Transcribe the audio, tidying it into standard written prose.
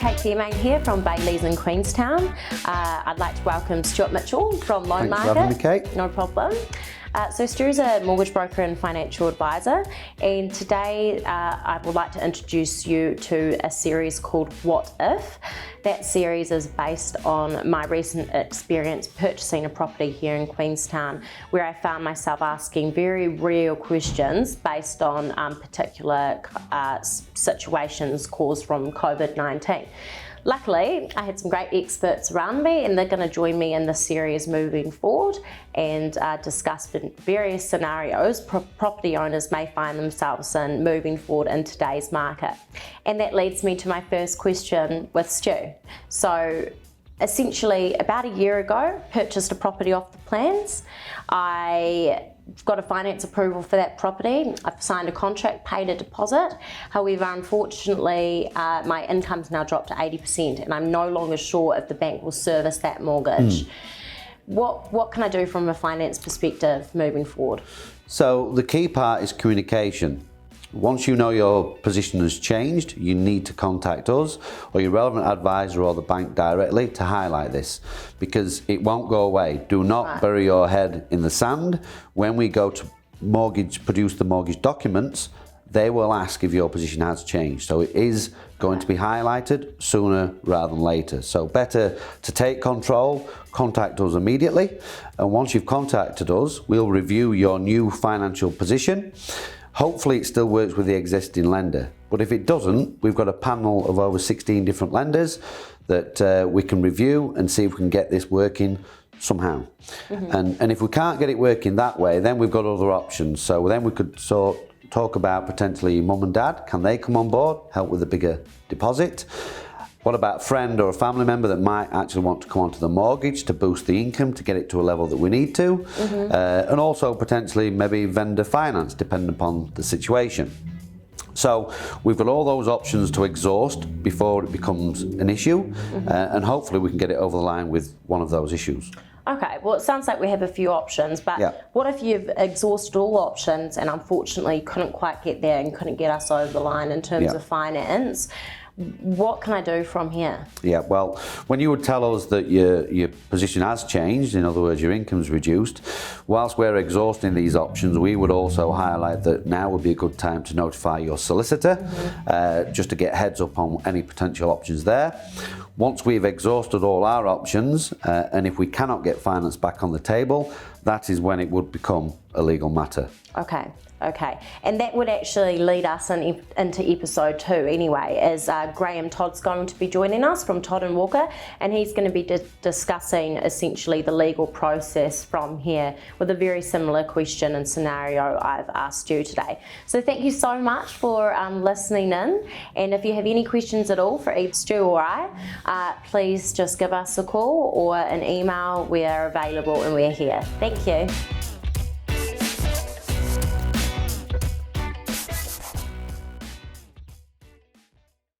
Kate Fairmain here from Bailey's in Queenstown. I'd like to welcome Stuart Mitchell from Loan Thanks Market. for having me, Kate. No problem. So Stu's a mortgage broker and financial advisor, and today I would like to introduce you to a series called What If? That series is based on my recent experience purchasing a property here in Queenstown, where I found myself asking very real questions based on particular situations caused from COVID-19. Luckily, I had some great experts around me, and they're going to join me in this series moving forward and discuss various scenarios property owners may find themselves in moving forward in today's market. And that leads me to my first question with Stu. So essentially, about a year ago, purchased a property off the plans. I got a finance approval for that property. I've signed a contract, paid a deposit. However, unfortunately, my income's now dropped to 80%, and I'm no longer sure if the bank will service that mortgage. What can I do from a finance perspective moving forward? So the key part is communication. Once you know your position has changed, you need to contact us or your relevant advisor or the bank directly to highlight this, because it won't go away. Do not bury your head in the sand. When we go to produce the mortgage documents, they will ask if your position has changed. So it is going to be highlighted sooner rather than later. So better to take control, contact us immediately. And once you've contacted us, we'll review your new financial position. Hopefully it still works with the existing lender, but if it doesn't, we've got a panel of over 16 different lenders that we can review and see if we can get this working somehow. And if we can't get it working that way, then we've got other options. So then we could talk about potentially mum and dad. Can they come on board, help with a bigger deposit? What about a friend or a family member that might actually want to come onto the mortgage to boost the income to get it to a level that we need to? And also potentially maybe vendor finance, depending upon the situation. So we've got all those options to exhaust before it becomes an issue, and hopefully we can get it over the line with one of those issues. Okay, well, it sounds like we have a few options, but what if you've exhausted all options and unfortunately couldn't quite get there and couldn't get us over the line in terms of finance? What can I do from here? Yeah, well, when you would tell us that your position has changed, in other words, your income's reduced, whilst we're exhausting these options, we would also highlight that now would be a good time to notify your solicitor, just to get heads up on any potential options there. Once we've exhausted all our options, and if we cannot get finance back on the table, that is when it would become a legal matter. Okay, and that would actually lead us into episode 2 anyway, as Graham Todd's going to be joining us from Todd & Walker, and he's going to be discussing essentially the legal process from here with a very similar question and scenario I've asked you today. So thank you so much for listening in, and if you have any questions at all for either Stu or I, please just give us a call or an email. We are available and we're here. Thank you.